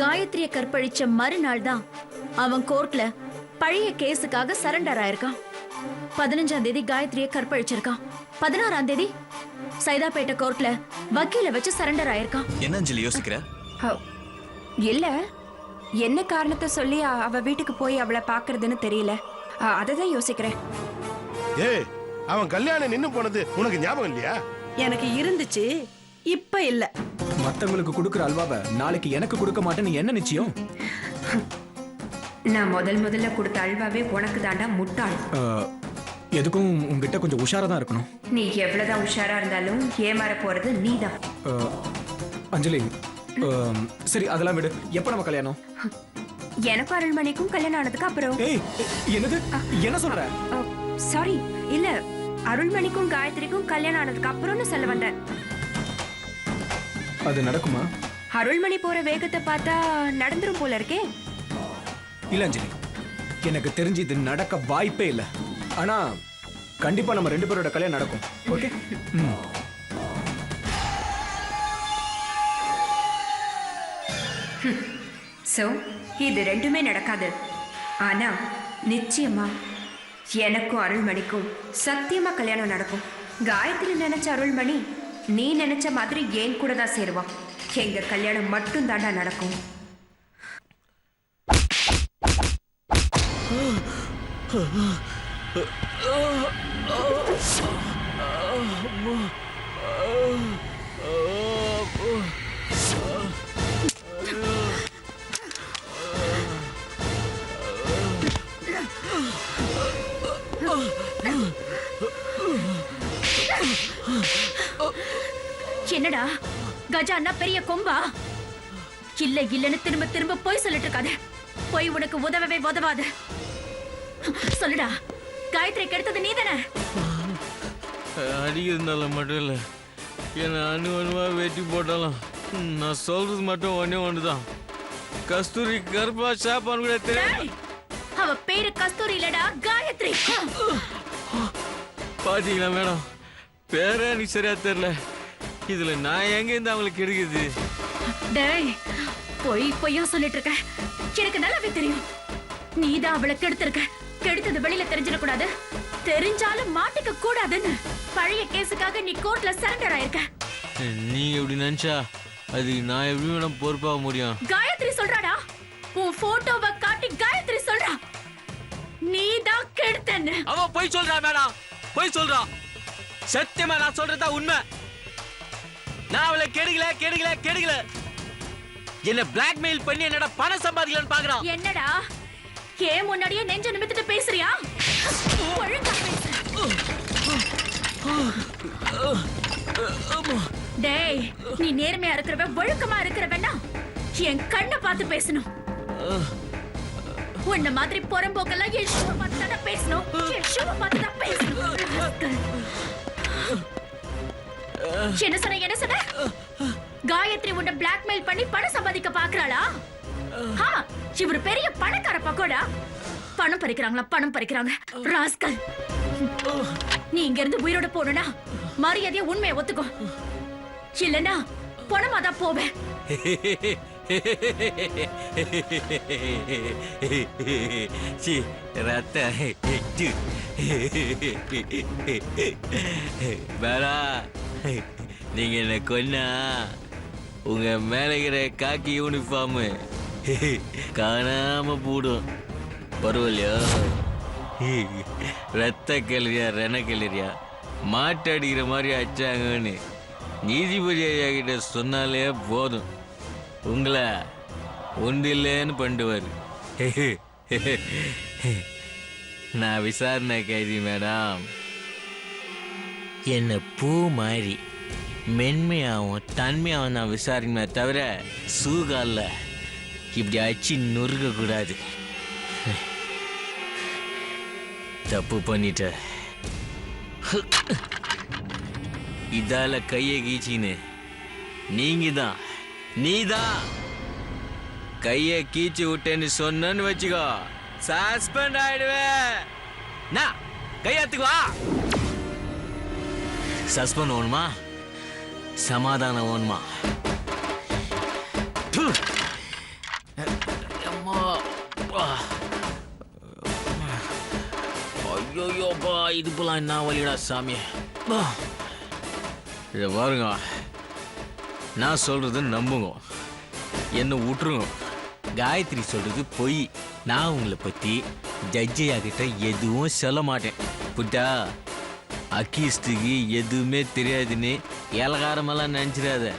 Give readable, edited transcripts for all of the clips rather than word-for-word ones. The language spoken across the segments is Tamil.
காயத்ரிய கற்பழிச்ச மறுநாள் தான் அவன் கோர்ட்ல பழைய கேஸுக்காக சரண்டர் ஆயிருக்கான். 15ஆம் தேதி காயத்ரிய கற்பழிச்சிருக்கான். 16ஆம் தேதி சைதாப்பேட்டை கோர்ட்ல வக்கீல வச்சு சரண்டர் ஆயிருக்கான். என்ன அஞ்சலி யோசிக்கிற? இல்ல, என்ன காரணத்தை சொல்லி அவ வீட்டுக்கு போய் அவளை பாக்குறதுன்னு தெரியல. அததான் யோசிக்கிறேன். ஏய், அவன் கல்யாணம் நின்னு போனது உனக்கு ஞாபகம் இல்லையா? எனக்கு இருந்துச்சு, இப்ப இல்ல. மத்தவங்களுக்கு கொடுக்கிற அல்வாவை நாளைக்கு எனக்கு கொடுக்க மாட்டேன்னு என்ன நிச்சயம்? நான் முதல்ல கொடுத்த அல்வாவே உனக்கு தாண்டா முட்டாள். எதுக்கும் உங்ககிட்ட கொஞ்சம் உஷாரா தான் இருக்கணும். நீ எவ்வளவுதான் உஷாரா இருந்தாலும் ஏமாற போறது நீதான். அஞ்சலி, சரி அதெல்லாம் விடு. எப்ப நம்ம கல்யாணம்? எனக்கும் அருள்மணிக்கும் கல்யாணம் ஆனதுக்கு அப்புறம். ஏய், என்னது? என்ன சொல்ற? சாரி, இல்ல, அருள்மணிக்கும் காயத்ரிக்கும் கல்யாணம் ஆனதுக்கு அப்புறம்னு சொல்ல வந்தேன். அது நடக்குமா? அருள்மணி போற வேகத்தை பார்த்தா நடந்துரும் போல இருக்கே. இல்ல அஞ்சலி, எனக்கு தெரிஞ்சு இது நடக்க வாய்ப்பே இல்லை. ஆனா கண்டிப்பா நம்ம 2 பேரோட கல்யாணம் நடக்கும். ஓகே? சோ இது ரெண்டுமே நடக்காது. ஆனா நிச்சயமா எனக்கும் அருள்மணிக்கும் சத்தியமா கல்யாணம் நடக்கும். காயத்ரி நினைச்ச அருள்மணி நீ நினைச்ச மாதிரி ஏன் கூட தான் சேருவான். எங்க கல்யாணம் மட்டும் தாண்டா நடக்கும். என்னடா கஜானா பெரிய கொம்பா? இல்லன்னு திரும்ப திரும்ப போய் சொல்லிட்டு இருக்காத. போய் உனக்கு உதவவே உதவாது. சொல்லுடா, காயத்ரி கெடுத்தது நீ தானே? அடிக்கிறதுனால மட்டும் இல்ல, என்ன அணுவா வெட்டி போட்டாலும் நான் சொல்றது மட்டும் ஒண்ணுதான். கஸ்தூரி கருப்பா சாப்பான்னு கூட தெரியும். அவ பேரு கஸ்தூரி இல்லடா, காயத்ரி. பாத்தீங்களா மேடம், பேரே எனக்கு சரியா தெரியல. இதுல நான் எங்க இருந்து அவங்களுக்கு கிடைக்குது? டேய், பொய்யா சொல்லிட்டு இருக்க. எனக்கு நல்லாவே தெரியும் நீதான் அவளை கெடுத்திருக்க. கெடுத்தது வெளியில தெரிஞ்சிடக்கூடாது. தெரிஞ்சாலும் மாட்டிக்க கூடாதுன்னு பழைய கேஸுக்காக நீ கோர்ட்ல சரண்டர் ஆயிருக்க. நீங்க எப்படி நினைச்சா அது நான் எப்படி மேடம் பொறுப்பாக முடியும்? காயத்ரி சொல்றாடா, உன் போட்டோவை காட்டி காயத்ரி சொல்றா நீதான் கெடுத்தன்னு. அவ போய் சொல்றா மேடம், போய் சொல்றா. சத்தியமா நான் சொல்றதா உண்மை. நான் அவளை கெடுக்கல. என்ன பிளாக்மெயில் பண்ணி என்னடா பணம் சம்பாதிக்கலான்னு பாக்குறான். என்னடா ஏன் முன்னாடியே நெஞ்ச நிமித்திட்டு பேசுறியா? ஒழுங்கா பேசு. டேய், நீ நேர்மையா இருக்கிறவ, ஒழுக்கமா இருக்கிறவனா என் கண்ணை பார்த்து பேசணும். உன்ன மாதிரி புறம்போக்கெல்லாம் என் ஷூ பார்த்து தான் பேசணும். என் ஷூ பார்த்து தான் பேசணும். என்ன சொன்ன? காயத்ரி உன்னை பிளாக்மெயில் பண்ணி பணம் சம்பாதிக்க பாக்குறாளா? இவரு பெரிய பணக்கார பக்கோடா. பணம் பறிக்கிறாங்க ராஸ்கல். நீ இங்க இருந்து உயிரோட போனா மரியாதையா உண்மையை ஒத்துக்கோ. இல்லனா பணமா தான் போவேன். நீங்க என்ன கொன்னா உங்க மேல இருக்கிற காக்கி யூனிஃபார்ம் காணாம போடும். பரவாயில்லையா? ரத்த கிளறியா ரண கிளறியா மாட்டு அடிக்கிற மாதிரி அடிச்சாங்கன்னு நீதிபதி ஐயா கிட்ட சொன்னாலே போதும், உங்களை ஒன்று இல்லைன்னு பண்ணுவார். நான் விசாரணை கைதி மேடம். என்ன பூ மாதிரி மென்மையாகவும் தன்மையாகவும் நான் விசாரிக்குமே தவிர சூகால இப்படி அச்சு நொறுக்க கூடாது. தப்பு பண்ணிட்ட. இதால கையை கீச்சின்னு நீதான் கையை கீச்சு விட்டேன்னு சொன்னு வச்சுக்கோ, சஸ்பெண்ட் ஆயிடுவேன். நான் கையாத்துக்குவா. சஸ்பெண்ட் ஓணுமா சமாதானம் ஓணுமா? ஐயோப்பா இதுப்பெல்லாம் என்ன வழிடா சாமி. இதை பாருங்க, நான் சொல்றது நம்புங்க, என்ன விட்டுருங்க. காயத்ரி சொல்றது பொய். நான் உங்களை பத்தி ஜட்ஜையா கிட்ட எதுவும் சொல்ல மாட்டேன். புட்டா அக்கீஸ்டுக்கு எதுவுமே தெரியாதுன்னு ஏலகாரமெல்லாம் நினச்சிடாத.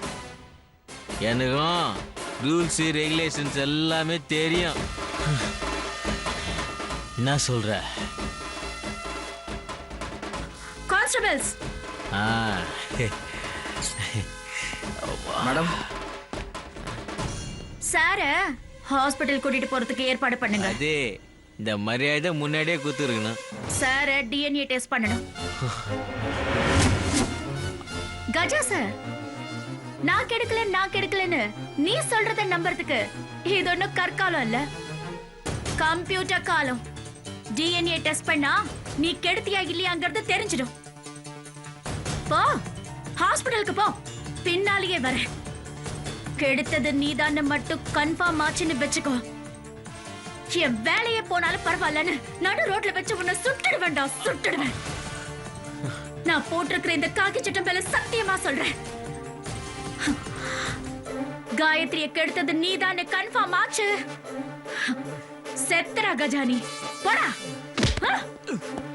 எனக்கும் ரூல்ஸ் ரெகுலேஷன்ஸ் எல்லாமே தெரியும். என்ன சொல்ற? கான்ஸ்டபிள்ஸ், மேடம், சார ஹாஸ்பிடல் கூட்டிட்டு போறதுக்கு ஏற்பாடு பண்ணுங்க. அதே இந்த மரியாதை முன்னாடியே குத்துருக்கணும். சார டிஎன்ஏ டெஸ்ட் பண்ணணும். கஜா சார், நான் கெடுக்கலன்னு நீ சொல்றத நம்புறதுக்கு இது ஒண்ணும் கற்காலம் இல்ல, கம்ப்யூட்டர் காலம். டிஎன்ஏ டெஸ்ட் பண்ணா நீ கெடுத்தியா இல்லையாங்கிறது தெரிஞ்சிடும். போ, ஹாஸ்பிடலுக்கு போ, பின்னாலேயே வர. கெடுத்தது நீதான்னு மட்டும் கன்ஃபார்ம் ஆச்சுன்னு வச்சுக்கோ, என் வேலையே போனாலும் பரவாயில்லன்னு நடு ரோட்ல வச்சு உன்னை சுட்டுடுவேன்டா, சுட்டுடுவேன். நான் போட்டிருக்கிற இந்த காக்கி சட்டம் மேல சத்தியமா சொல்றேன், காயத்ரியை கெடுத்தது நீதான்னு கன்ஃபார்ம் ஆச்சு, செத்துறா கஜானி. போடா,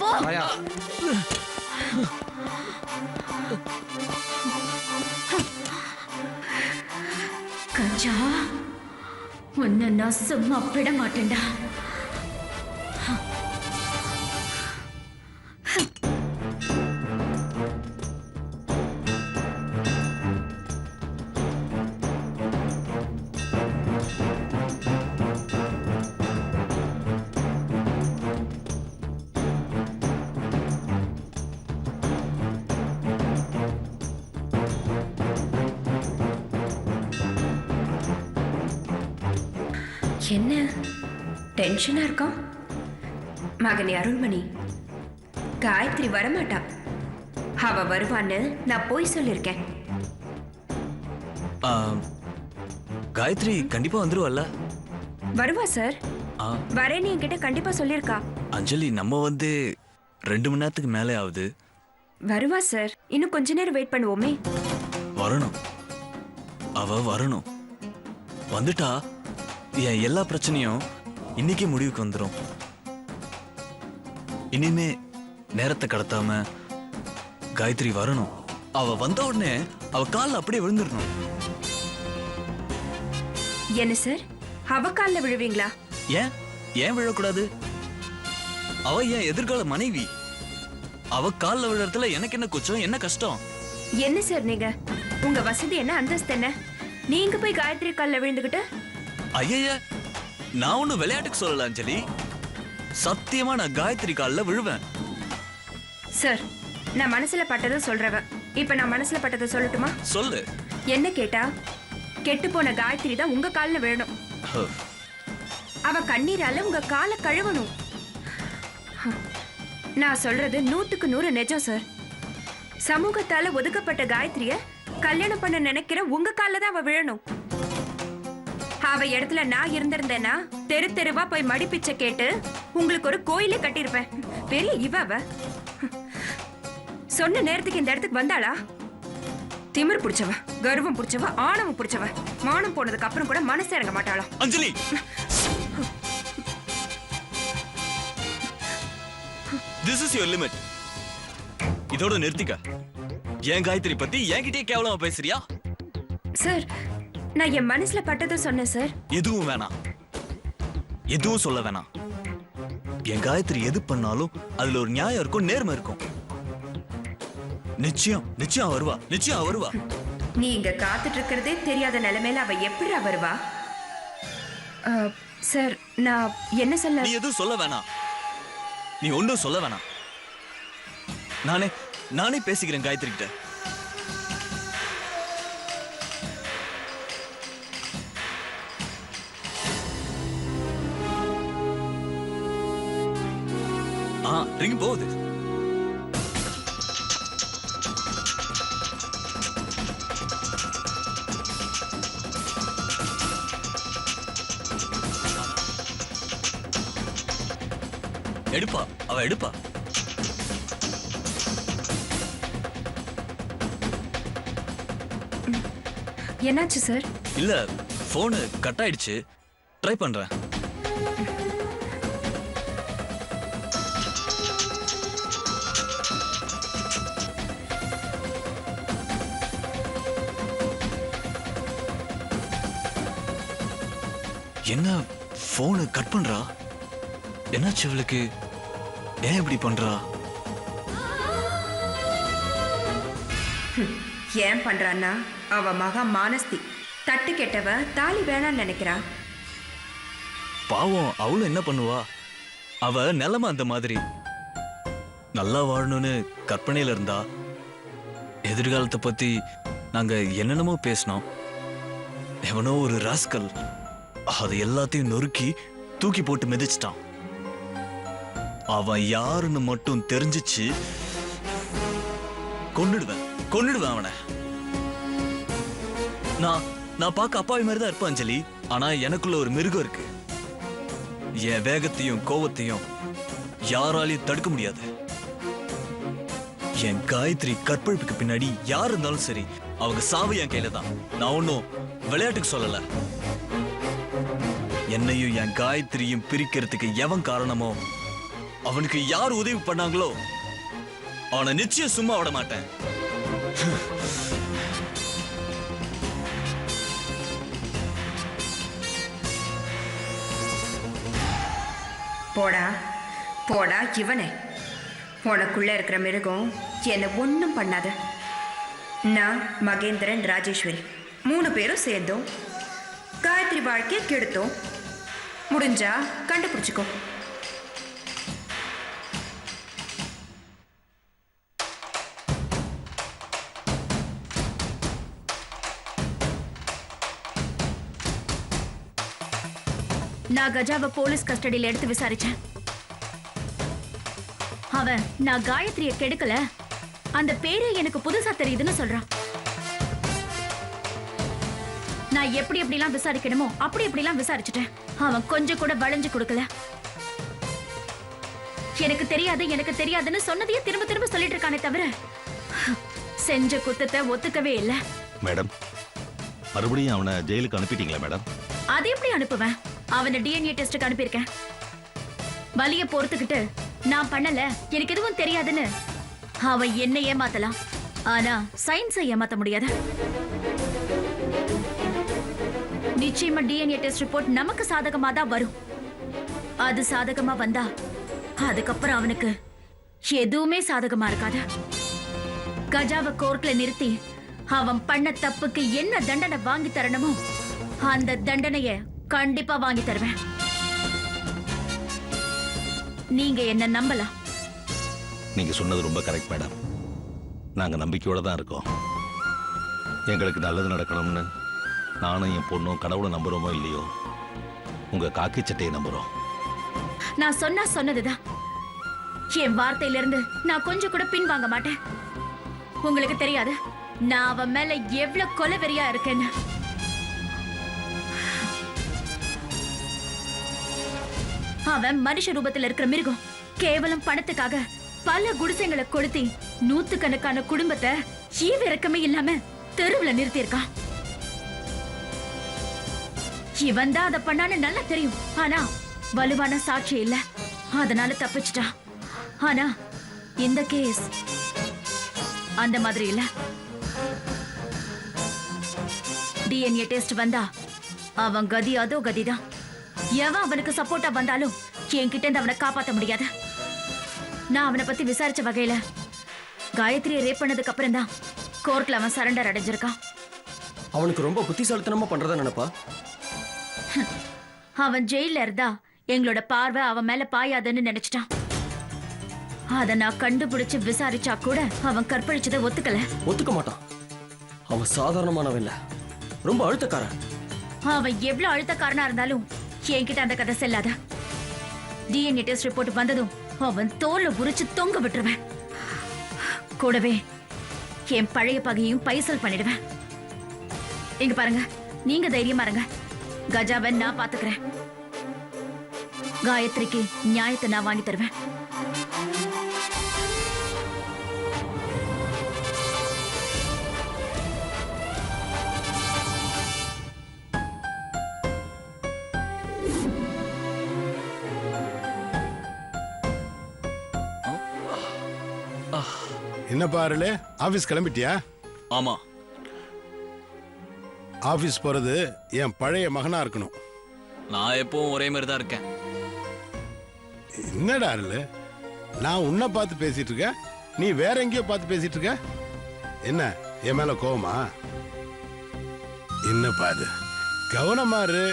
போ. கஜா, உன்னை நான் சும்மா விட மாட்டேன்டா. என்ன டென்ஷனா இருக்கான் மகனே அருள்மணி? காயத்ரி வரமாட்டா, அவ வருவான்னு நான் போய் சொல்லிருக்கேன். காயத்ரி கண்டிப்பா வந்துருவல்ல? வருவா சார், வரேன்னு என்கிட்ட கண்டிப்பா சொல்லிருக்கா. அஞ்சலி, நம்ம 2 மணி நேரத்துக்கு மேலே ஆகுது. வருவா சார், இன்னும் கொஞ்ச நேரம் வெயிட் பண்ணுவோமே. வரணும், அவ வரணும். வந்துட்டா என் எல்லா பிரச்சனையும் இன்னைக்கே முடிவுக்கு வந்துடும். இனிமே நேரத்தை கடத்தாம காயத்ரி வரணும். அவ வந்த உடனே அவ காலில் அப்படியே விழுந்துடணும். என்ன சார், அவ காலில் விழுவீங்களா? ஏன் விழக்கூடாது? அவ என் எதிர்கால மனைவி. அவ காலில் விழுறதுல எனக்கு என்ன குச்சம், என்ன கஷ்டம்? என்ன சார் நீங்க, உங்க வசதி என்ன, அந்தஸ்து என்ன? நீங்க போய் காயத்ரி காலில் விழுந்துகிட்டு? ஐயா, நான் ஒன்னும் விளையாட்டுக்கு சொல்லல அஞ்சலி, சத்தியமா நான் காயத்ரி காலில் விழுவேன். சார், நான் மனசுல பட்டதை சொல்றவ. இப்ப நான் மனசுல பட்டதை சொல்லட்டுமா? சொல்லு. என்ன கேட்டா, கெட்டு போன காயத்ரி தான் உங்க காலில் விழணும். அவ கண்ணீரால உங்க காலை கழுவணும். நான் சொல்றது 100க்கு 100 நிஜம் சார். சமூகத்தால ஒதுக்கப்பட்ட காயத்ரிய கல்யாணம் பண்ண நினைக்கிற உங்க காலில் தான் அவ விழணும். அவ இடத்துல நான் இருந்திருந்தேன்னா தெரு தெருவா போய் மடிப்பிச்சை கேட்டு உங்களுக்கு ஒரு கோயிலே கட்டியிருப்பேன். பெரிய இவ சொன்ன நேரத்துக்கு இந்த இடத்துக்கு வந்தாளா? திமிர் பிடிச்சவ, கர்வம் பிடிச்சவ, ஆணவம் பிடிச்சவ. மானம் போனதுக்கு அப்புறம் கூட மனசு இறங்க மாட்டாளா? அஞ்சலி, this is your limit. இதோட நிறுத்திக்க. என் காயத்ரி பத்தி என்கிட்டயே கேவலமா பேசுறியா? சார், நான் என் மனசுல பட்டதை சொன்னேன் சார். எதுவும் வேணாம், எதுவும் சொல்ல வேணாம். என் காயத்ரி எது பண்ணாலும் அதுல ஒரு நியாயம் இருக்கும், நேர்மை இருக்கும். நிச்சயம் வருவா, நிச்சயம் வருவா. நீங்க காத்துட்டு இருக்கிறதே தெரியாத நிலைமையில அவ எப்படி வருவா? சார், நான் என்ன சொல்ல? நீ எதுவும் சொல்ல வேணாம், நீ ஒன்றும் சொல்ல வேணாம். நானே பேசிக்கிறேன் காயத்ரி கிட்ட. ரிங் போகுது. எடுப்பா, அவ எடுப்பா. என்னாச்சு சார்? இல்ல போன் கட் ஆயிடுச்சு, ட்ரை பண்றேன். என்ன போன் கட் பண்றா? என்னாச்சு இவளுக்கு? ஏன் இப்படி பண்றா? ஏன் பண்றான்னா அவ மகா மானஸ்தி, தட்டு கெட்டவ, தாலி வேணான்னு நினைக்கிறா. பாவம், அவளும் என்ன பண்ணுவா? அவ நிலைமை அந்த மாதிரி. நல்லா வாழணும்னு கற்பனையில இருந்தா. எதிர்காலத்தை பத்தி நாங்க என்னென்னமோ பேசினோம். எவனோ ஒரு ராஸ்கல் அது எல்லாத்தையும் நொறுக்கி தூக்கி போட்டு மிதிச்சிட்டான். அவன் யாருன்னு மட்டும் தெரிஞ்சிச்சு, கொன்னுடுவேன் அவனை. நான் பார்க்க அப்பாவி மாதிரி தான் இருப்பேன் அஞ்சலி. ஆனா எனக்குள்ள ஒரு மிருகம் இருக்கு. என் வேகத்தையும் கோவத்தையும் யாராலையும் தடுக்க முடியாது. என் காயத்ரி கற்பழிப்புக்கு பின்னாடி யார் இருந்தாலும் சரி, அவங்க சாவு என் கையில தான். நான் ஒன்னும் விளையாட்டுக்கு சொல்லல. என்னையும் என் காயத்ரியும் பிரிக்கிறதுக்கு எவன் காரணமோ, அவனுக்கு யார் உதவி பண்ணாங்களோ அவனை நிச்சயம் சும்மா விட மாட்டேன். போடா போடா இவனே, உனக்குள்ள இருக்கிற மிருகம் என்னை ஒன்றும் பண்ணாத. நான் மகேந்திரன், ராஜேஸ்வரி 3 பேரும் சேர்ந்தோம் காயத்ரி வாழ்க்கையை கெடுத்தோம். முடிஞ்சா கண்டுபிடிச்சிக்கோ. நான் கஜாவை போலீஸ் கஸ்டடியில எடுத்து விசாரிச்சேன். அவன் நான் காயத்ரியை கெடுக்கல, அந்த பேரு எனக்கு புதுசா தெரியுதுன்னு சொல்றான். நான் எப்படி எப்படிலாம் விசாரிக்கணுமோ அப்படி எப்படிலாம் விசாரிச்சுட்டேன். அவன் கொஞ்சம் கூட வளைஞ்சு கொடுக்கல. எனக்கு தெரியாதுன்னு சொன்னதையே திரும்ப திரும்ப சொல்லிட்டு இருக்கானே தவிர செஞ்ச குத்தத்தை ஒத்துக்கவே இல்லை. மேடம், மறுபடியும் அவனை ஜெயிலுக்கு அனுப்பிட்டீங்களா மேடம்? அது எப்படி அனுப்புவேன்? அவனை டிஎன்ஏ டெஸ்டுக்கு அனுப்பியிருக்கேன். வலிய பொறுத்துக்கிட்டு நான் பண்ணல, எனக்கு எதுவும் தெரியாதுன்னு அவன் என்ன ஏமாத்தலாம், ஆனா சயின்ஸை ஏமாத்த முடியாது. நிச்சயமா டிஎன்ஏ டெஸ்ட் ரிப்போர்ட் நமக்கு சாதகமா தான் வரும். அது சாதகமா வந்தா அதுக்கப்புறம் அவனுக்கு எதுவுமே சாதகமா இருக்காது. கஜாவை கோர்ட்ல நிறுத்தி அவன் பண்ண தப்புக்கு என்ன தண்டனை வாங்கி தரணுமோ அந்த தண்டனைய கண்டிப்பா வாங்கி தருவேன். நீங்க என்ன நம்பலாம். நீங்க சொன்னது ரொம்ப கரெக்ட் மேடம். நாங்க நம்பிக்கையோட தான் இருக்கோம். எங்களுக்கு நல்லது நடக்கணும்னு நானும் என் பொண்ணும் கடவுளை நம்புறோமோ இல்லையோ, உங்க காக்கி சட்டையை நம்புறோம். நான் சொன்னதுதான். என் வார்த்தையிலிருந்து நான் கொஞ்சம் கூட பின் வாங்க மாட்டேன். உங்களுக்கு தெரியாது நான் அவன் மேல எவ்வளவு கொலவெறியா இருக்கேன்னு. அவன் மனுஷ ரூபத்தில் இருக்கிற மிருகம். கேவலம் பணத்துக்காக பல குடிசைங்களை கொளுத்தி நூத்துக்கணக்கான குடும்பத்தை ஈவிரக்கமே இல்லாம தெருவுல நிறுத்தி இருக்கான். இவன் தான் அதை பண்ணான்னு நல்லா தெரியும். ஆனா வலுவான சாட்சி இல்ல, அதனால தப்பிச்சிட்டான். ஆனா இந்த கேஸ் அந்த மாதிரி இல்ல. டிஎன்ஏ டெஸ்ட் வந்தா அவன் கதி அதோ கதிதான். எவன் அவனுக்கு சப்போர்ட்டா வந்தாலும் என்கிட்ட இருந்து அவனை காப்பாற்ற முடியாது. நான் அவனை பத்தி விசாரிச்ச வகையில காயத்ரியை ரேப் பண்ணதுக்கு அப்புறம் தான் கோர்ட்ல அவன் சரண்டர் அடைஞ்சிருக்கான். அவனுக்கு ரொம்ப புத்திசாலித்தனமா பண்றதா நினைப்பா. அவன் ஜெயில இருந்தா எங்களோட பார்வை அவன் மேல பாயாதுன்னு நினைச்சிட்டான். அத நான் கண்டுபிடிச்சு விசாரிச்சா கூட அவன் கற்பழிச்சதை ஒத்துக்க மாட்டான். அவன் சாதாரணமானவன் இல்ல, ரொம்ப அழுத்தக்காரன். அவன் எவ்வளவு அழுத்தக்காரனா இருந்தாலும் என்கிட்ட அந்த கதை செல்லாத. டிஎன்ஏ டெஸ்ட் ரிப்போர்ட் வந்ததும் அவன் தோல்ல உரிச்சு தொங்க விட்டுருவேன். கூடவே என் பழைய பகையும் பைசல் பண்ணிடுவேன். இங்க பாருங்க, நீங்க தைரியமா இருங்க. கஜாவை நான் பாத்துக்கிறேன். காயத்ரிக்கு நியாயத்தை நான் வாங்கி தருவேன். என்னப்பா அருளே, ஆபீஸ் கிளம்பிட்டியா? ஆமா. ஆபீஸ் போறது என் பழைய மகனா இருக்கணும். நான் எப்பவும் ஒரே மாதிரி தான் இருக்கேன். என்னடா அருளே, நான் உன்னை பார்த்து பேசிட்டு இருக்கேன், நீ வேற எங்கேயோ பார்த்து பேசிட்டு இருக்க. என்ன என் மேல கோவமா? என்னப்பா அது? கவனமா இரு,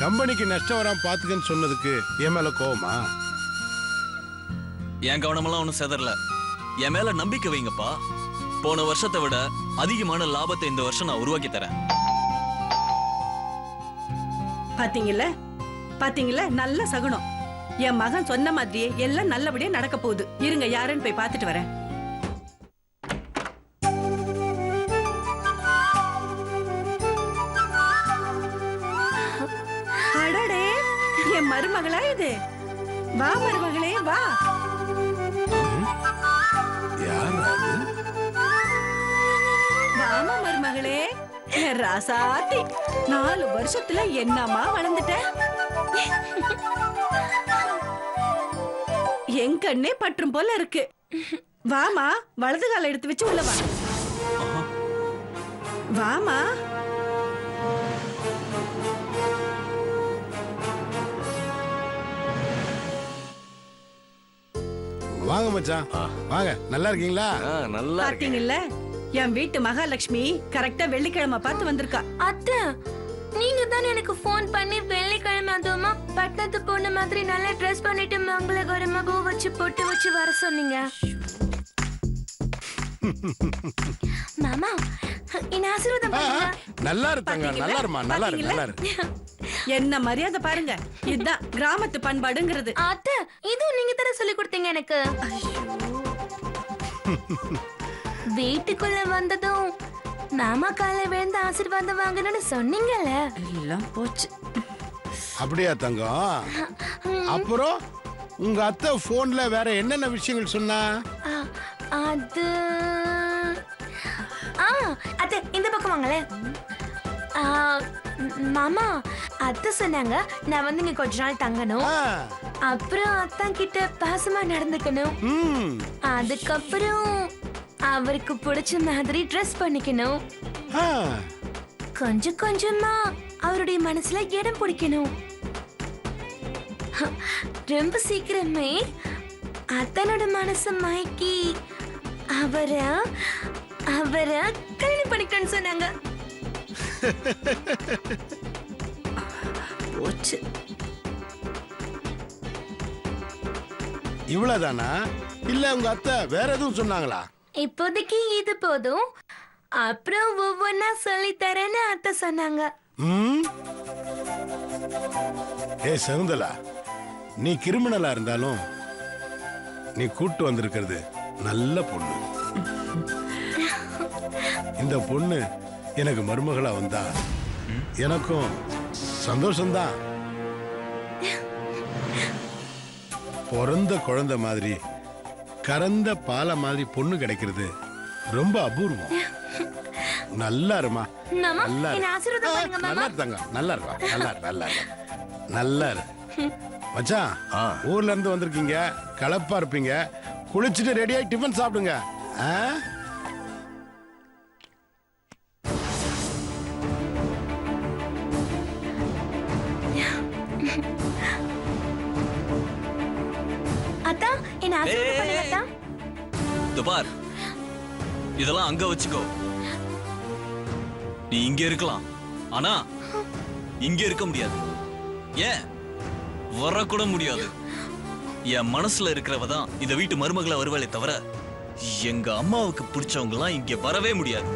கம்பெனிக்கு நஷ்டம் வராம பாத்துக்கன்னு சொன்னதுக்கு என் மேல கோவமா? என் கவனமெல்லாம் ஒன்றும் செதறல. என் மேல நம்பிக்கை வைங்கப்பா. போன வருஷத்தை விட அதிகமான லாபத்தை இந்த வருஷம் நான் உருவாக்கி தரேன். பாத்தீங்கல்ல பாத்தீங்கல்ல, நல்ல சகுனம். என் மகன் சொன்ன மாதிரியே எல்லாம் நல்லபடியா நடக்க போகுது. இருங்க, யாருன்னு போய் பார்த்துட்டு வரேன். அடடே, என் மருமகளா இது? வா மருமகளே வா. யார் அது? வாமா மருமகளே, என் ராசாத்தி. 4 வருஷத்துல என்னமா வளர்ந்துட்ட. என் கண்ணே பற்றும் போல இருக்கு. வாமா, வலது கால எடுத்து வச்சு உள்ள வா. வாமா. வாங்க மச்சான், வாங்க. நல்லா இருக்கீங்களா? நல்லா பாத்தீங்கல்ல, என் வீட்டு மகாலட்சுமி கரெக்டா வெள்ளிக்கிழமை பார்த்து வந்திருக்கா. அத்தை, நீங்க தானே எனக்கு ஃபோன் பண்ணி வெள்ளிக்கிழமை அதுவுமா பட்டணத்து பொண்ணு மாதிரி நல்லா ட்ரெஸ் பண்ணிட்டு மங்களகரமா பூ வச்சு பொட்டு வச்சு வர சொன்னீங்க. மாமா, என்ன ஆசீர்வாதம் பண்ணுங்க. நல்லா இருக்காங்க. நல்லா இருமா, நல்லா இரு, நல்லா இரு. என்ன மரியாதை பாருங்க. இதுதான் கிராமத்து பண்பாடுங்கிறது. அத்தை, இதுவும் நீங்க தானே சொல்லி கொடுத்தீங்க எனக்கு. வீட்டுக்குள்ள வந்ததும் மாமா கால விழுந்து ஆசீர்வாதம் வாங்கணும்னு சொன்னீங்கல்ல. எல்லாம் போச்சு. அப்படியா தங்கம்? அப்புறம் உங்க அத்தை போன்ல வேற என்னென்ன விஷயங்கள் சொன்னா? அது அத்தை, இந்த பக்கம் வாங்களே. மாமா, அத்தை சொன்னாங்க நான் வந்து இங்க கொஞ்ச நாள் தங்கணும். அப்புறம் அத்தா கிட்ட பாசமா நடந்துக்கணும். அதுக்கப்புறம் அவருக்கு பிடிச்ச மாதிரி ட்ரெஸ் பண்ணிக்கணும். கொஞ்சம் கொஞ்சமா அவருடைய மனசுல இடம் பிடிக்கணும். ரொம்ப சீக்கிரமே அத்தனோட மனசு மயக்கி அவரை கல்யாணம் பண்ணிக்கணும்னு சொன்னாங்க. போச்சு. இவ்வளவுதானா? இல்ல உங்க அத்தை வேற எதுவும் சொன்னாங்களா? இப்போதைக்கு இது போதும், அப்புறம் ஒவ்வொன்னா சொல்லி தரேன்னு அத்தை சொன்னாங்க. ஏ சகுந்தலா, நீ கிரிமினலா இருந்தாலும் நீ கூட்டு வந்திருக்கிறது நல்ல பொண்ணு. இந்த பொண்ணு எனக்கு மருமகளா வந்தா எனக்கும் சந்தோஷம்தான். பிறந்த குழந்தை மாதிரி கறந்த பாலை மாதிரி பொண்ணு கிடைக்கிறது ரொம்ப அபூர்வம். நல்லா இருமா, நல்லா நல்லா இருக்காங்க. நல்லா இருக்கா, நல்லா இரு, நல்லா இரு, நல்லா இரு. மச்சான், ஊர்ல இருந்து வந்திருக்கீங்க, கலப்பா இருப்பீங்க. குளிச்சுட்டு ரெடியாகி டிஃபன் சாப்பிடுங்க. அத்தா, என்ன ஆசீர்வாதம் பண்ணுங்க அத்தா. துபார், இதெல்லாம் அங்க வச்சுக்கோ. நீ இங்க இருக்கலாம், ஆனா இங்க இருக்க முடியாது. ஏன் வரக்கூட முடியாது. என் மனசுல இருக்கிறவ தான் இந்த வீட்டு மருமகளா வருவாளே தவிர எங்க அம்மாவுக்கு பிடிச்சவங்க எல்லாம் இங்க வரவே முடியாது.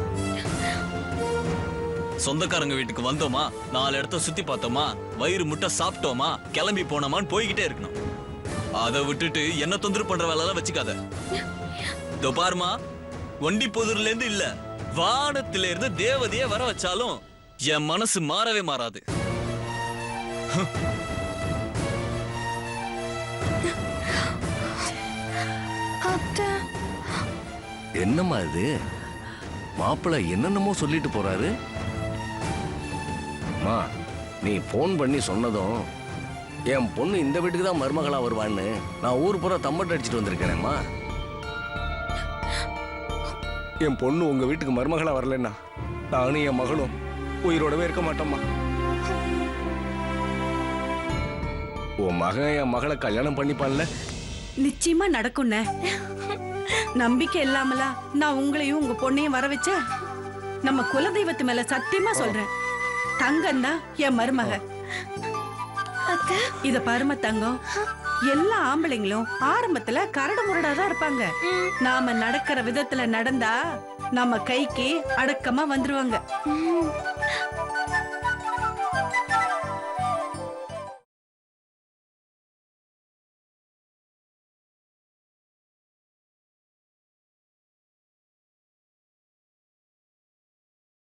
சொந்தக்காரங்க வீட்டுக்கு வந்தோமா, 4 இடத்த சுத்தி பார்த்தோமா, வயிறு முட்டை சாப்பிட்டோமா, கிளம்பி போனோமான்னு போய்கிட்டே இருக்கணும். அதை விட்டுட்டு என்ன தொந்தரவு பண்ற வேலை எல்லாம் வச்சுக்காத. பாருமா, ஒண்டி பொதுல இருந்து இல்ல, வானத்தில இருந்து தேவதையே வர வச்சாலும் என் மனசு மாறவே மாறாது. என்னம்மா இது? மாப்பிள்ளை என்னென்னமோ சொல்லிட்டு போறாரு. மா, நீ போன் பண்ணி சொன்னதும் என் பொண்ணு இந்த வீட்டுக்கு தான் மருமகளா வருவான்னு நான் ஊர் பூரா தம்பட்டு அடிச்சுட்டு வந்திருக்கேனேம்மா. என் பொண்ணு உங்க வீட்டுக்கு மருமகளா வரலன்னா நானும் என் மகளும் உயிரோடவே இருக்க மாட்டோம்மா. உன் மகன் என் மகளை கல்யாணம் பண்ணிப்பான்ல? நிச்சயமா நடக்கும்ண்ணே. நம்பிக்கை இல்லாமலா நான் உங்களையும் உங்க பொண்ணையும் வர வச்ச? நம்ம குலதெய்வத்து மேல சத்தியமா சொல்றேன், தங்கம் தான் என் மருமக. இத பாரும தங்கம், எல்லா ஆம்பளைங்களும் ஆரம்பத்துல கரடு முரடாதான் இருப்பாங்க. நாம நடக்கிற விதத்துல நடந்தா நம்ம கைக்கு அடக்கமா வந்துருவாங்க.